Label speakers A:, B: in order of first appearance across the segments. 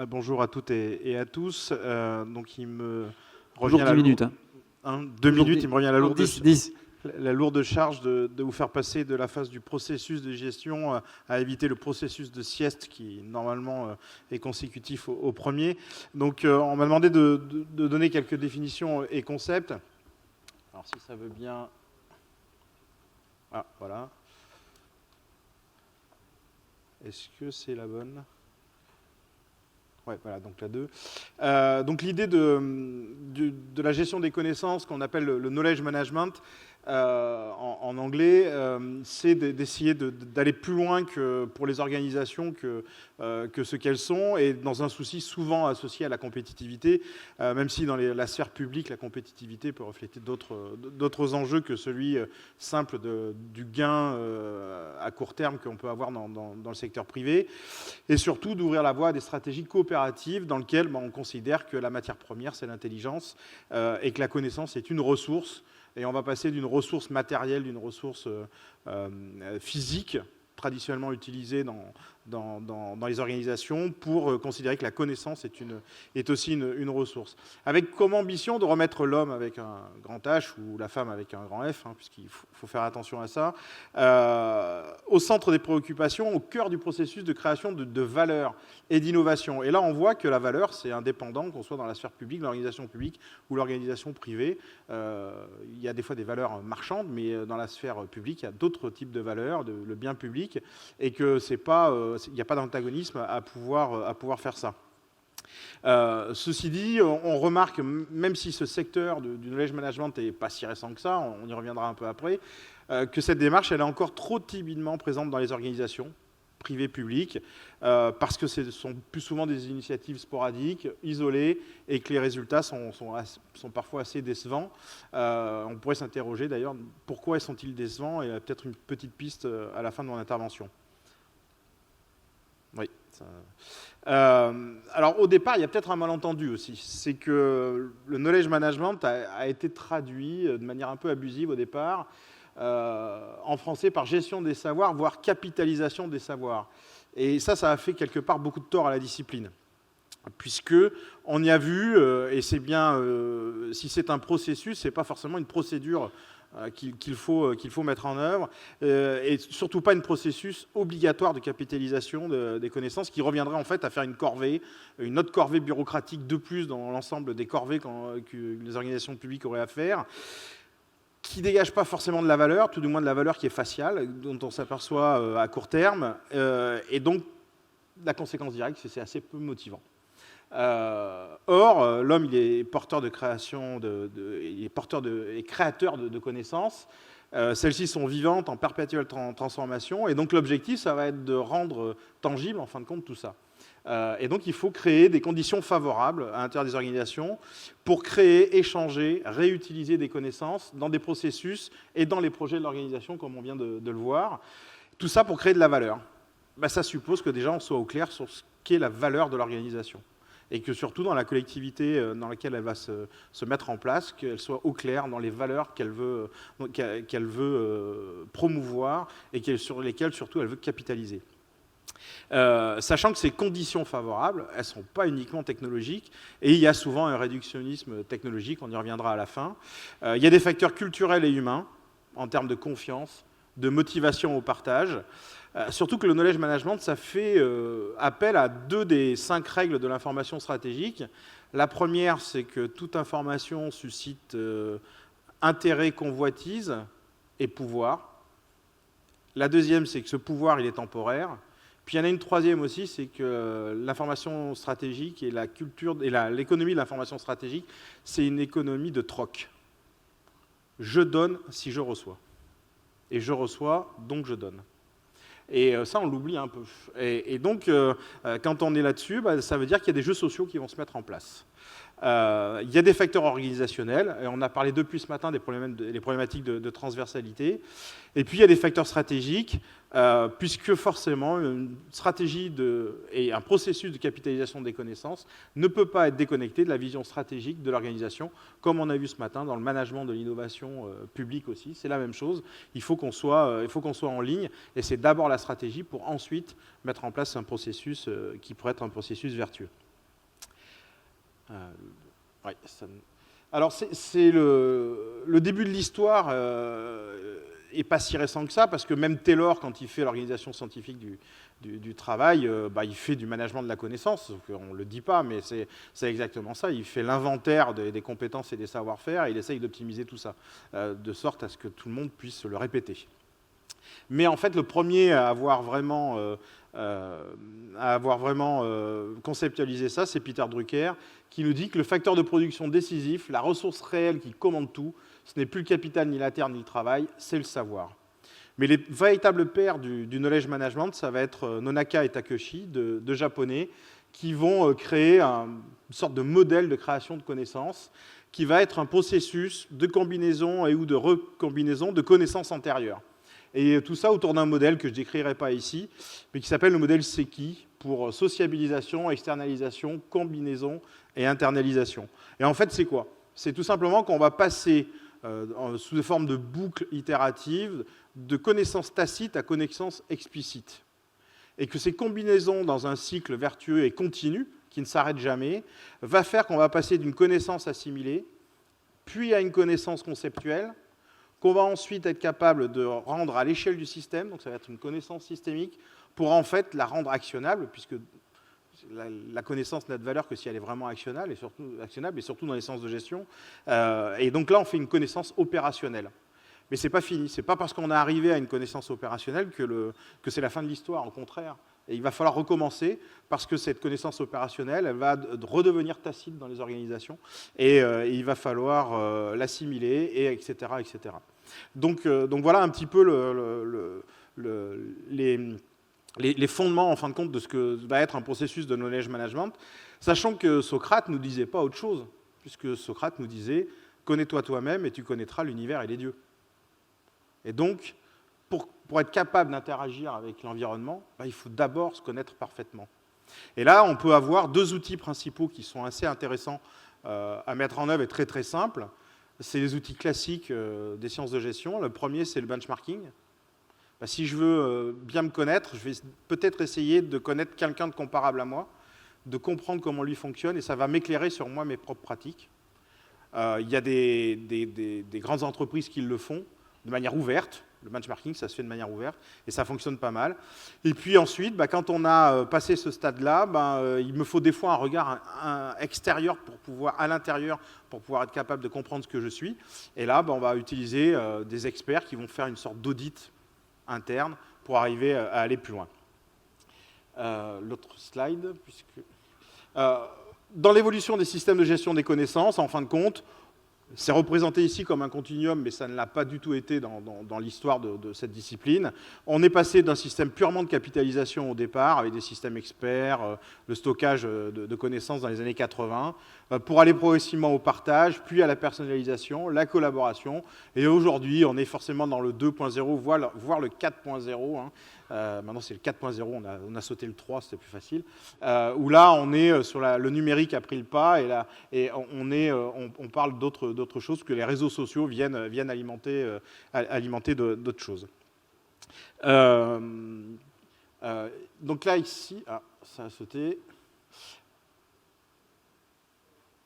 A: Bonjour à toutes et à tous. Donc il me
B: Toujours
A: revient
B: 10 minutes. Hein.
A: 2 minutes, il me revient
B: la
A: la lourde charge de vous faire passer de la phase du processus de gestion à éviter le processus de sieste qui normalement est consécutif au premier. Donc on m'a demandé de donner quelques définitions et concepts. Alors si ça veut bien... Ah, voilà. Est-ce que c'est la bonne ? Ouais, voilà, donc la 2. Donc l'idée de la gestion des connaissances qu'on appelle le knowledge management en anglais, c'est d'essayer d'aller plus loin que pour les organisations que ce qu'elles sont, et dans un souci souvent associé à la compétitivité, même si dans la sphère publique, la compétitivité peut refléter d'autres enjeux que celui simple du gain à court terme qu'on peut avoir dans le secteur privé, et surtout d'ouvrir la voie à des stratégies coopératives dans lesquelles on considère que la matière première, c'est l'intelligence, et que la connaissance est une ressource, et on va passer d'une ressource matérielle, d'une ressource physique, traditionnellement utilisée dans les organisations, pour considérer que la connaissance est aussi une ressource. Avec comme ambition de remettre l'homme avec un grand H ou la femme avec un grand F, puisqu'il faut faire attention à ça, au centre des préoccupations, au cœur du processus de création de valeur et d'innovation. Et là, on voit que la valeur, c'est indépendant, qu'on soit dans la sphère publique, l'organisation publique ou l'organisation privée. Il y a des fois des valeurs marchandes, mais dans la sphère publique, il y a d'autres types de valeurs, le bien public, et que c'est pas... il n'y a pas d'antagonisme à pouvoir faire ça. Ceci dit, on remarque, même si ce secteur du knowledge management n'est pas si récent que ça, on y reviendra un peu après, que cette démarche elle est encore trop timidement présente dans les organisations privées, publiques, parce que ce sont plus souvent des initiatives sporadiques, isolées, et que les résultats sont parfois assez décevants. On pourrait s'interroger d'ailleurs, pourquoi sont-ils décevants, et peut-être une petite piste à la fin de mon intervention. Oui. Alors au départ, il y a peut-être un malentendu aussi. C'est que le knowledge management a été traduit de manière un peu abusive au départ en français par gestion des savoirs, voire capitalisation des savoirs. Et ça a fait quelque part beaucoup de tort à la discipline. Puisque on y a vu, et c'est bien, si c'est un processus, c'est pas forcément une procédure qu'il faut mettre en œuvre, et surtout pas un processus obligatoire de capitalisation des connaissances qui reviendrait en fait à faire une corvée, une autre corvée bureaucratique de plus dans l'ensemble des corvées que les organisations publiques auraient à faire, qui ne dégage pas forcément de la valeur, tout du moins de la valeur qui est faciale, dont on s'aperçoit à court terme, et donc la conséquence directe, c'est que c'est assez peu motivant. Or, l'homme, il est porteur de création, il est porteur et créateur de connaissances. Celles-ci sont vivantes, en perpétuelle transformation, et donc l'objectif, ça va être de rendre tangible, en fin de compte, tout ça. Et donc, il faut créer des conditions favorables à l'intérieur des organisations pour créer, échanger, réutiliser des connaissances dans des processus et dans les projets de l'organisation, comme on vient de le voir. Tout ça pour créer de la valeur. Ça suppose que déjà, on soit au clair sur ce qu'est la valeur de l'organisation. Et que surtout dans la collectivité dans laquelle elle va se mettre en place, qu'elle soit au clair dans les valeurs qu'elle veut promouvoir et sur lesquelles surtout elle veut capitaliser. Sachant que ces conditions favorables, elles ne sont pas uniquement technologiques, et il y a souvent un réductionnisme technologique, on y reviendra à la fin. Il y a des facteurs culturels et humains, en termes de confiance, de motivation au partage. Surtout que le knowledge management, ça fait appel à 2 des 5 règles de l'information stratégique. La première, c'est que toute information suscite intérêt, convoitise et pouvoir. La deuxième, c'est que ce pouvoir, il est temporaire. Puis il y en a une troisième aussi, c'est que l'information stratégique et la culture et l'économie de l'information stratégique, c'est une économie de troc. Je donne si je reçois. Et je reçois, donc je donne. Et ça, on l'oublie un peu. Et donc, quand on est là-dessus, ça veut dire qu'il y a des jeux sociaux qui vont se mettre en place. Il y a des facteurs organisationnels, et on a parlé depuis ce matin des problématiques de transversalité. Et puis, il y a des facteurs stratégiques, puisque forcément, une stratégie et un processus de capitalisation des connaissances ne peut pas être déconnecté de la vision stratégique de l'organisation, comme on a vu ce matin dans le management de l'innovation publique aussi. C'est la même chose. Il faut qu'on soit en ligne, et c'est d'abord la stratégie pour ensuite mettre en place un processus qui pourrait être un processus vertueux. Ouais, alors, c'est le début de l'histoire est pas si récent que ça, parce que même Taylor, quand il fait l'organisation scientifique du travail, il fait du management de la connaissance. On ne le dit pas, mais c'est exactement ça. Il fait l'inventaire des compétences et des savoir-faire, et il essaye d'optimiser tout ça, de sorte à ce que tout le monde puisse le répéter. Mais en fait, le premier à avoir vraiment conceptualisé ça, c'est Peter Drucker, qui nous dit que le facteur de production décisif, la ressource réelle qui commande tout, ce n'est plus le capital, ni la terre, ni le travail, c'est le savoir. Mais les véritables pères du knowledge management, ça va être Nonaka et Takeshi, deux Japonais, qui vont créer une sorte de modèle de création de connaissances, qui va être un processus de combinaison et ou de recombinaison de connaissances antérieures. Et tout ça autour d'un modèle que je ne décrirai pas ici, mais qui s'appelle le modèle SEKI, pour sociabilisation, externalisation, combinaison et internalisation. Et en fait, c'est quoi? C'est tout simplement qu'on va passer sous forme de boucles itératives de connaissances tacites à connaissances explicites. Et que ces combinaisons dans un cycle vertueux et continu, qui ne s'arrête jamais, va faire qu'on va passer d'une connaissance assimilée, puis à une connaissance conceptuelle, qu'on va ensuite être capable de rendre à l'échelle du système, donc ça va être une connaissance systémique, pour en fait la rendre actionnable, puisque la connaissance n'a de valeur que si elle est vraiment actionnable, et surtout dans les sciences de gestion. Et donc là, on fait une connaissance opérationnelle. Mais ce n'est pas fini. Ce n'est pas parce qu'on est arrivé à une connaissance opérationnelle que c'est la fin de l'histoire, au contraire. Et il va falloir recommencer, parce que cette connaissance opérationnelle, elle va redevenir tacite dans les organisations, et il va falloir l'assimiler, et etc., etc. Donc voilà un petit peu les fondements, en fin de compte, de ce que va être un processus de knowledge management, sachant que Socrate ne nous disait pas autre chose, puisque Socrate nous disait « connais-toi toi-même et tu connaîtras l'univers et les dieux ». Et donc, pour être capable d'interagir avec l'environnement, il faut d'abord se connaître parfaitement. Et là, on peut avoir deux outils principaux qui sont assez intéressants à mettre en œuvre et très très simples. C'est les outils classiques des sciences de gestion. Le premier, c'est le benchmarking. Si je veux bien me connaître, je vais peut-être essayer de connaître quelqu'un de comparable à moi, de comprendre comment lui fonctionne, et ça va m'éclairer sur moi, mes propres pratiques. Il y a des grandes entreprises qui le font de manière ouverte. Le benchmarking, ça se fait de manière ouverte, et ça fonctionne pas mal. Et puis ensuite, quand on a passé ce stade-là, il me faut des fois un regard extérieur à l'intérieur, pour pouvoir être capable de comprendre ce que je suis. Et là, on va utiliser des experts qui vont faire une sorte d'audit interne pour arriver à aller plus loin. L'autre slide, dans l'évolution des systèmes de gestion des connaissances, en fin de compte, c'est représenté ici comme un continuum, mais ça ne l'a pas du tout été dans l'histoire de cette discipline. On est passé d'un système purement de capitalisation au départ, avec des systèmes experts, le stockage de connaissances dans les années 80, pour aller progressivement au partage, puis à la personnalisation, la collaboration. Et aujourd'hui, on est forcément dans le 2.0, voire le 4.0. Maintenant, c'est le 4.0, on a sauté le 3, c'était plus facile. Où là, on est sur le numérique a pris le pas, et on parle d'autres choses, que les réseaux sociaux viennent alimenter d'autres choses. Donc là, ici, ça a sauté.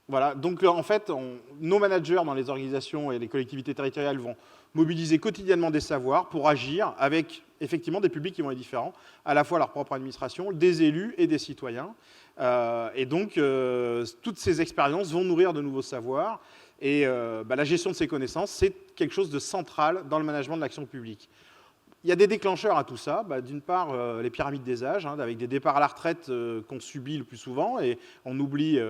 A: Voilà, donc en fait, nos managers dans les organisations et les collectivités territoriales vont mobiliser quotidiennement des savoirs pour agir avec effectivement des publics qui vont être différents, à la fois leur propre administration, des élus et des citoyens. Et donc, toutes ces expériences vont nourrir de nouveaux savoirs. Et la gestion de ces connaissances, c'est quelque chose de central dans le management de l'action publique. Il y a des déclencheurs à tout ça. D'une part, les pyramides des âges, avec des départs à la retraite qu'on subit le plus souvent, et on oublie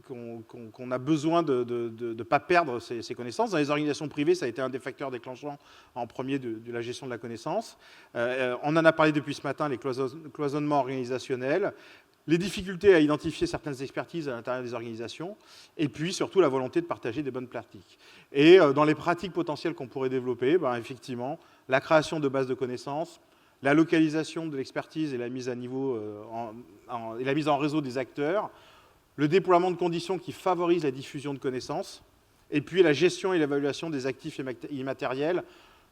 A: qu'on a besoin de ne pas perdre ces connaissances. Dans les organisations privées, ça a été un des facteurs déclenchants en premier de la gestion de la connaissance. On en a parlé depuis ce matin, les cloisonnements organisationnels, les difficultés à identifier certaines expertises à l'intérieur des organisations, et puis surtout la volonté de partager des bonnes pratiques. Et dans les pratiques potentielles qu'on pourrait développer, effectivement, la création de bases de connaissances, la localisation de l'expertise et la mise à niveau et la mise en réseau des acteurs, le déploiement de conditions qui favorisent la diffusion de connaissances, et puis la gestion et l'évaluation des actifs immatériels,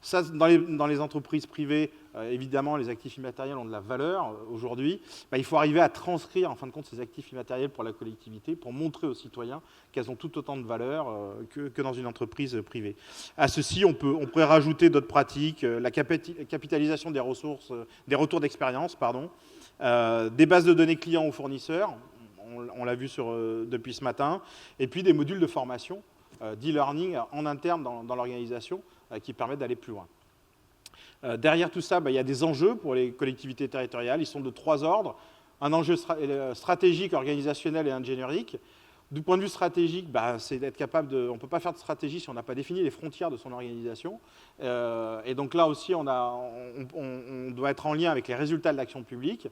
A: Ça, dans les entreprises privées, évidemment, les actifs immatériels ont de la valeur aujourd'hui. Il faut arriver à transcrire, en fin de compte, ces actifs immatériels pour la collectivité, pour montrer aux citoyens qu'elles ont tout autant de valeur que dans une entreprise privée. À ceci, on pourrait rajouter d'autres pratiques, la capitalisation des ressources, des retours d'expérience, pardon, des bases de données clients ou fournisseurs, on l'a vu depuis ce matin, et puis des modules de formation, d'e-learning en interne dans l'organisation, qui permettent d'aller plus loin. Derrière tout ça, il y a des enjeux pour les collectivités territoriales. Ils sont de 3 ordres. Un enjeu stratégique, organisationnel et ingénierique. Du point de vue stratégique, c'est d'être capable de... On ne peut pas faire de stratégie si on n'a pas défini les frontières de son organisation. Et donc là aussi, on doit être en lien avec les résultats de l'action publique.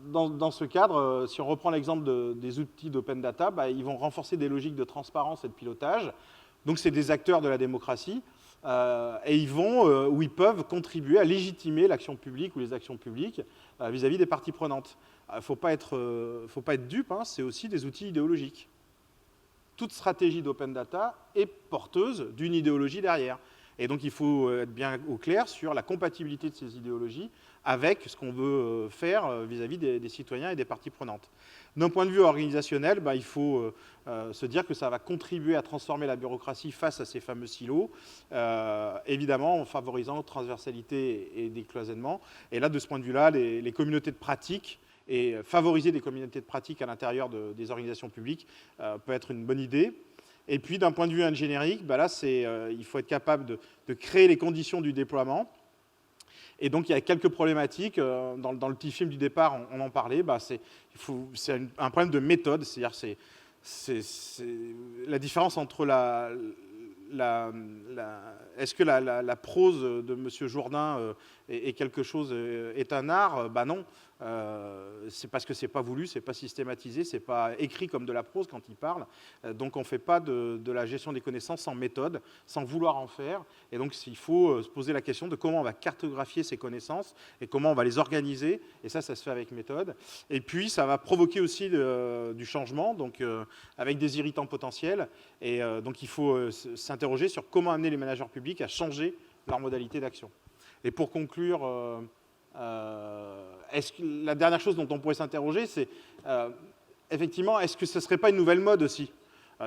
A: Dans ce cadre, si on reprend l'exemple des outils d'open data, ils vont renforcer des logiques de transparence et de pilotage. Donc c'est des acteurs de la démocratie. Et ils vont, ou ils peuvent contribuer à légitimer l'action publique ou les actions publiques vis-à-vis des parties prenantes. Il ne faut pas être dupe, hein, c'est aussi des outils idéologiques. Toute stratégie d'open data est porteuse d'une idéologie derrière. Et donc il faut être bien au clair sur la compatibilité de ces idéologies avec ce qu'on veut faire vis-à-vis des citoyens et des parties prenantes. D'un point de vue organisationnel, il faut se dire que ça va contribuer à transformer la bureaucratie face à ces fameux silos, évidemment en favorisant transversalité et décloisonnement. Et là, de ce point de vue-là, les communautés de pratique et favoriser des communautés de pratique à l'intérieur des organisations publiques peut être une bonne idée. Et puis, d'un point de vue ingénierique, là, il faut être capable de créer les conditions du déploiement. Et donc, il y a quelques problématiques. Dans le petit film du départ, on en parlait. C'est un problème de méthode. C'est-à-dire, c'est la différence entre est-ce que la prose de M. Jourdain est quelque chose, est un art? Non. C'est parce que c'est pas voulu, c'est pas systématisé, c'est pas écrit comme de la prose quand il parle. Donc on ne fait pas de la gestion des connaissances sans méthode, sans vouloir en faire. Et donc il faut se poser la question de comment on va cartographier ces connaissances et comment on va les organiser. Et ça se fait avec méthode. Et puis ça va provoquer aussi du changement, donc avec des irritants potentiels. Et donc il faut s'interroger sur comment amener les managers publics à changer leur modalité d'action. Et pour conclure, la dernière chose dont on pourrait s'interroger, c'est effectivement, est-ce que ce ne serait pas une nouvelle mode aussi?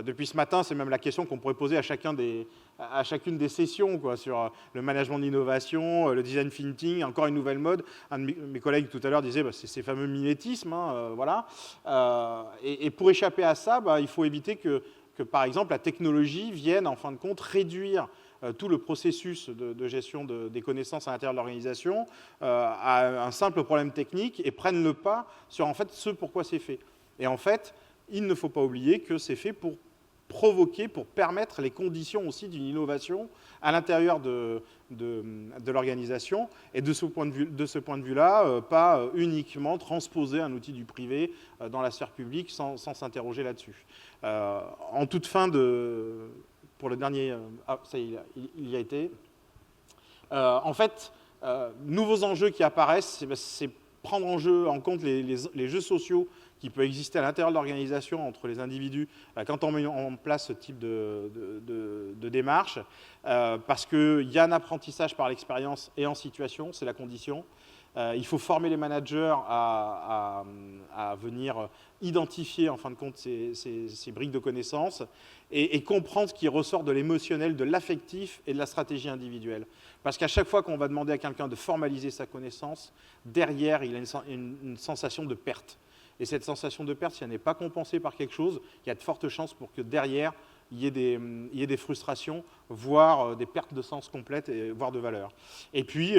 A: Depuis ce matin, c'est même la question qu'on pourrait poser à chacune des sessions, quoi, sur le management de l'innovation, le design thinking, encore une nouvelle mode. Un de mes collègues tout à l'heure disait c'est ces fameux mimétismes, hein, voilà. Et pour échapper à ça, il faut éviter que, par exemple, la technologie vienne, en fin de compte, réduire tout le processus de gestion des connaissances à l'intérieur de l'organisation à un simple problème technique et prenne le pas sur en fait ce pourquoi c'est fait. Et en fait, il ne faut pas oublier que c'est fait pour provoquer, pour permettre les conditions aussi d'une innovation à l'intérieur de l'organisation. Et de ce point de vue-là, pas uniquement transposer un outil du privé dans la sphère publique sans s'interroger là-dessus. En toute fin pour le dernier... ça y est, il y a été. En fait, nouveaux enjeux qui apparaissent, c'est prendre en compte les jeux sociaux qui peuvent exister à l'intérieur de l'organisation entre les individus quand on met en place ce type de démarche, parce qu'il y a un apprentissage par l'expérience et en situation, c'est la condition. Il faut former les managers à venir identifier, en fin de compte, ces briques de connaissances et comprendre ce qui ressort de l'émotionnel, de l'affectif et de la stratégie individuelle. Parce qu'à chaque fois qu'on va demander à quelqu'un de formaliser sa connaissance, derrière, il a une sensation de perte. Et cette sensation de perte, si elle n'est pas compensée par quelque chose, il y a de fortes chances pour que derrière, il y ait des frustrations, voire des pertes de sens complètes, voire de valeur. Et puis,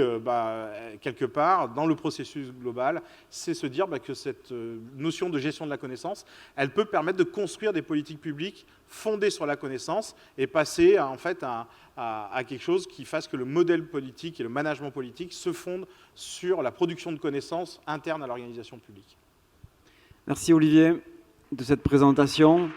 A: quelque part, dans le processus global, c'est se dire que cette notion de gestion de la connaissance, elle peut permettre de construire des politiques publiques fondées sur la connaissance et passer en fait à quelque chose qui fasse que le modèle politique et le management politique se fondent sur la production de connaissances internes à l'organisation publique.
B: Merci Olivier de cette présentation.